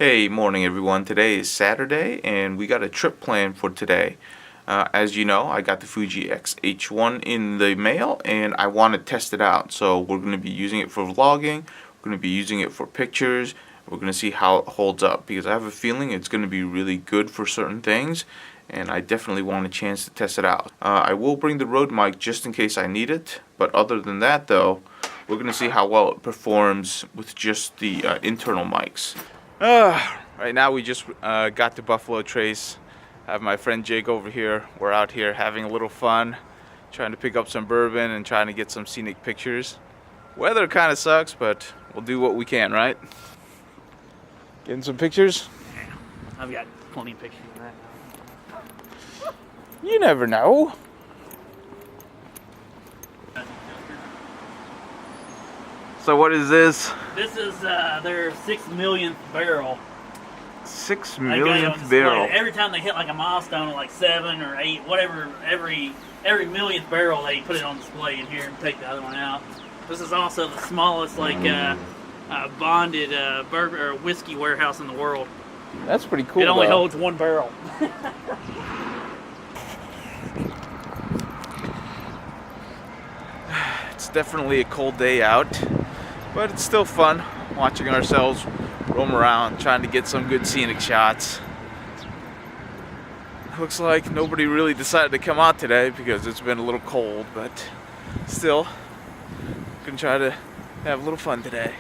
Hey, morning everyone. Today is Saturday and we got a trip planned for today. As you know, I got the Fuji XH1 in the mail and I want to test it out. So we're going to be using it for vlogging, we're going to be using it for pictures, we're going to see how it holds up because I have a feeling it's going to be really good for certain things and I definitely want a chance to test it out. I will bring the Rode mic just in case I need it, but other than that though, we're going to see how well it performs with just the internal mics. Right now we just got to Buffalo Trace. I have my friend Jake over here. We're out here having a little fun, trying to pick up some bourbon and trying to get some scenic pictures. Weather kind of sucks, but we'll do what we can, right? Getting some pictures? I've got plenty of pictures of that now. You never know. So what is this? This is their 6 millionth barrel. 6 They got it on millionth display. barrel. Every time they hit like a milestone, like 7 or 8, whatever, every millionth barrel, they put it on display in here and take the other one out. This is also the smallest bonded bourbon or whiskey warehouse in the world. That's pretty cool. It only though. holds 1 barrel. It's definitely a cold day out, but it's still fun watching ourselves roam around, trying to get some good scenic shots. Looks like nobody really decided to come out today because it's been a little cold, but still, gonna try to have a little fun today.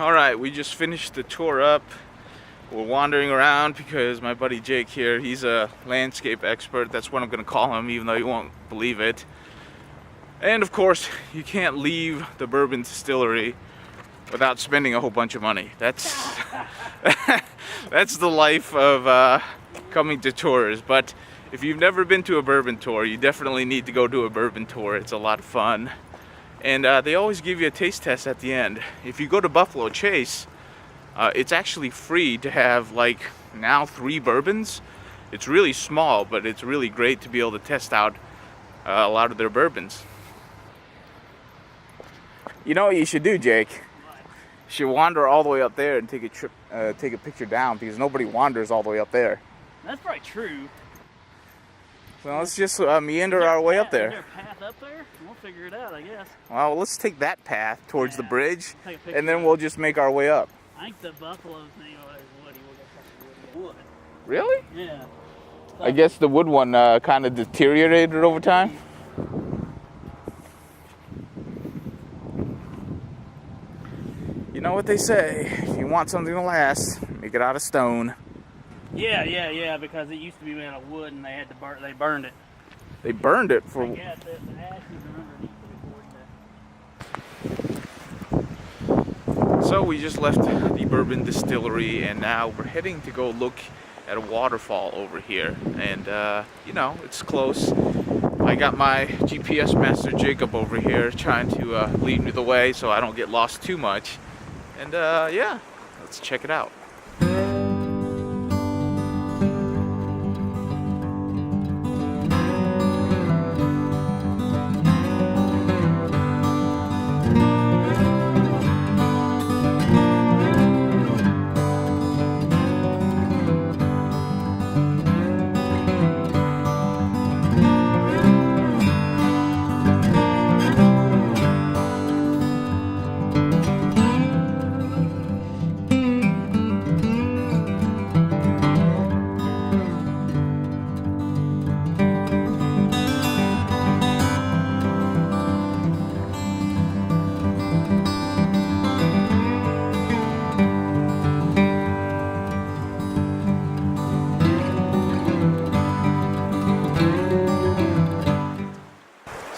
Alright, we just finished the tour up. We're wandering around because my buddy Jake here, he's a landscape expert. That's what I'm going to call him, even though you won't believe it. And of course, you can't leave the Bourbon Distillery without spending a whole bunch of money. That's that's the life of coming to tours. But if you've never been to a bourbon tour, you definitely need to go to a bourbon tour. It's a lot of fun. And they always give you a taste test at the end. If you go to Buffalo Trace, it's actually free to have like now 3 bourbons. It's really small, but it's really great to be able to test out a lot of their bourbons. You know what you should do, Jake? You should wander all the way up there and take a picture down because nobody wanders all the way up there. That's probably true. So let's just meander our way up there. Is there a path up there? We'll figure it out, I guess. Well, let's take that path towards the bridge, Take a picture and then of we'll it. just make our way up. I think the buffalo thing is woody. We'll go wood. Really? Yeah. I guess the wood one kind of deteriorated over time. You know what they say, if you want something to last, make it out of stone. Yeah, because it used to be made out of wood and they had to they burned it. They burned it for... Yeah, the ashes are underneath. So we just left the Bourbon Distillery and now we're heading to go look at a waterfall over here. And, you know, it's close. I got my GPS master Jacob over here trying to lead me the way so I don't get lost too much. And, yeah, let's check it out.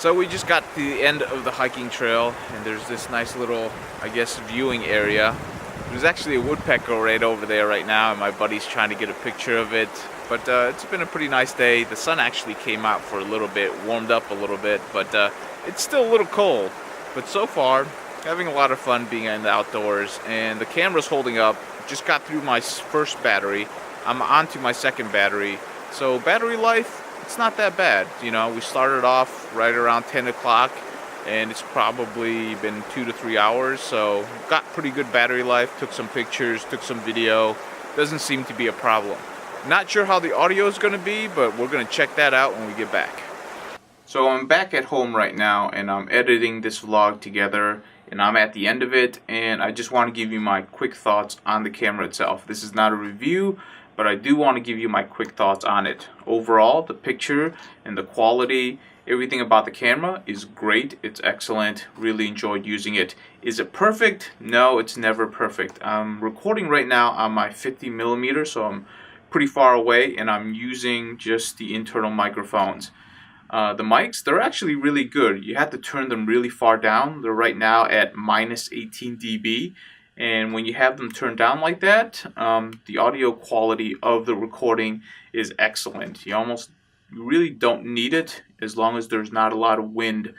So we just got to the end of the hiking trail, and there's this nice little, I guess, viewing area. There's actually a woodpecker right over there right now, and my buddy's trying to get a picture of it. But it's been a pretty nice day. The sun actually came out for a little bit, warmed up a little bit, but it's still a little cold. But so far, having a lot of fun being in the outdoors, and the camera's holding up. Just got through my first battery. I'm on to my second battery. So battery life, it's not that bad. You know, we started off right around 10 o'clock, and it's probably been 2 to 3 hours. So got pretty good battery life. Took some pictures, took some video. Doesn't seem to be a problem. Not sure how the audio is going to be, but we're going to check that out when we get back. So I'm back at home right now, and I'm editing this vlog together, and I'm at the end of it, and I just want to give you my quick thoughts on the camera itself. This is not a review, but I do want to give you my quick thoughts on it. Overall, the picture and the quality, everything about the camera is great. It's excellent. Really enjoyed using it. Is it perfect? No, it's never perfect. I'm recording right now on my 50mm, so I'm pretty far away, and I'm using just the internal microphones. The mics, they're actually really good. You have to turn them really far down. They're right now at minus 18 dB. And when you have them turned down like that, the audio quality of the recording is excellent. You really don't need it as long as there's not a lot of wind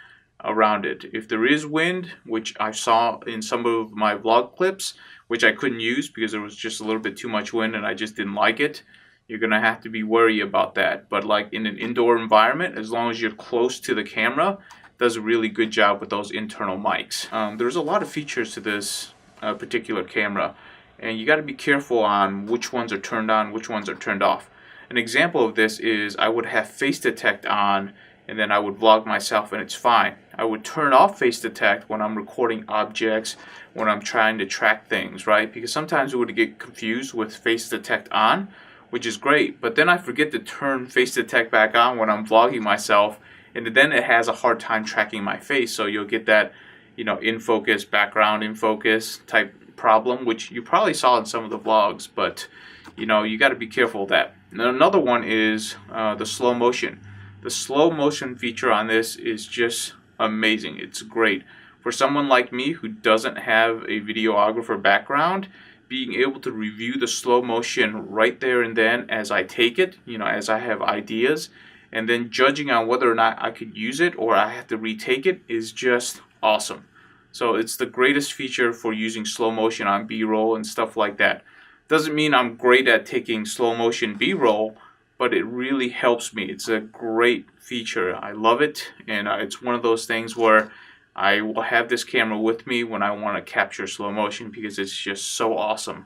around it. If there is wind, which I saw in some of my vlog clips, which I couldn't use because there was just a little bit too much wind and I just didn't like it, you're going to have to be wary about that. But like in an indoor environment, as long as you're close to the camera, it does a really good job with those internal mics. There's a lot of features to this particular camera, and you got to be careful on which ones are turned on, which ones are turned off. An example of this is I would have face detect on, and then I would vlog myself and it's fine. I would turn off face detect when I'm recording objects, when I'm trying to track things, right? Because sometimes we would get confused with face detect on, which is great, but then I forget to turn face detect back on when I'm vlogging myself, and then it has a hard time tracking my face. So you'll get that, you know, in focus, background in focus type problem, which you probably saw in some of the vlogs, but you know, you got to be careful of that. And another one is the slow motion. The slow motion feature on this is just amazing. It's great. For someone like me who doesn't have a videographer background, being able to review the slow motion right there and then as I take it, you know, as I have ideas, and then judging on whether or not I could use it or I have to retake it is just awesome. So it's the greatest feature for using slow motion on B-roll and stuff like that. Doesn't mean I'm great at taking slow motion B-roll, but it really helps me. It's a great feature. I love it, and it's one of those things where I will have this camera with me when I want to capture slow motion because it's just so awesome.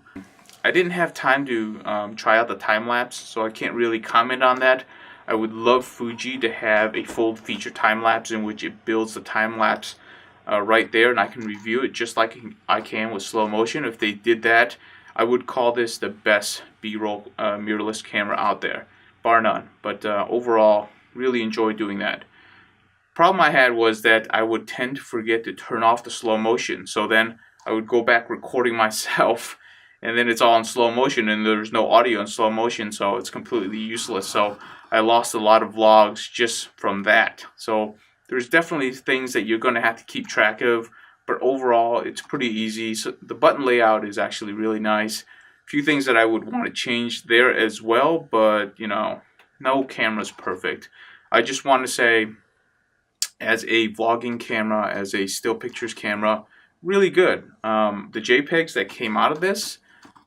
I didn't have time to try out the time-lapse, so I can't really comment on that. I would love Fuji to have a full feature time-lapse in which it builds the time-lapse right there, and I can review it just like I can with slow motion. If they did that, I would call this the best B-roll mirrorless camera out there, bar none. But overall, really enjoy doing that. Problem I had was that I would tend to forget to turn off the slow motion, so then I would go back recording myself, and then it's all in slow motion, and there's no audio in slow motion, so it's completely useless. So I lost a lot of vlogs just from that. So there's definitely things that you're going to have to keep track of, but overall it's pretty easy. So the button layout is actually really nice. A few things that I would want to change there as well, but you know, no camera's perfect. I just want to say, as a vlogging camera, as a still pictures camera, really good. The JPEGs that came out of this,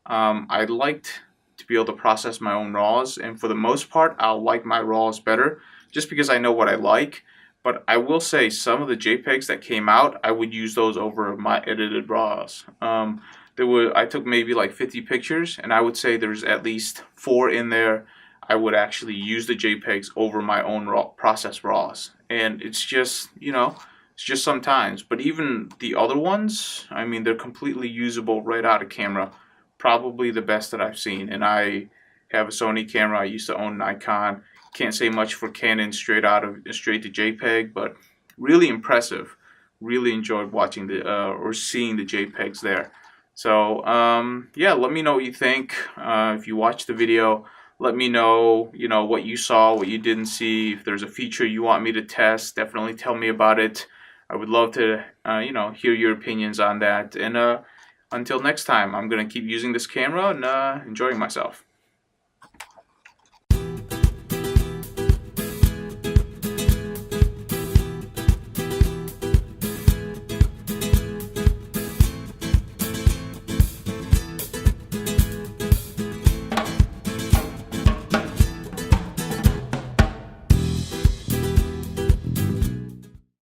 I liked to be able to process my own RAWs, and for the most part I'll like my RAWs better just because I know what I like. But I will say some of the JPEGs that came out, I would use those over my edited RAWs. I took maybe like 50 pictures, and I would say there's at least 4 in there I would actually use the JPEGs over my own processed RAWs. And it's just, you know, it's just sometimes. But even the other ones, I mean, they're completely usable right out of camera. Probably the best that I've seen. And I have a Sony camera. I used to own Nikon. Can't say much for Canon straight to JPEG, but really impressive. Really enjoyed watching or seeing the JPEGs there. So yeah, let me know what you think. If you watched the video, Let me know, you know, what you saw, what you didn't see. If there's a feature you want me to test, definitely tell me about it. I would love to, you know, hear your opinions on that. And until next time, I'm going to keep using this camera and enjoying myself.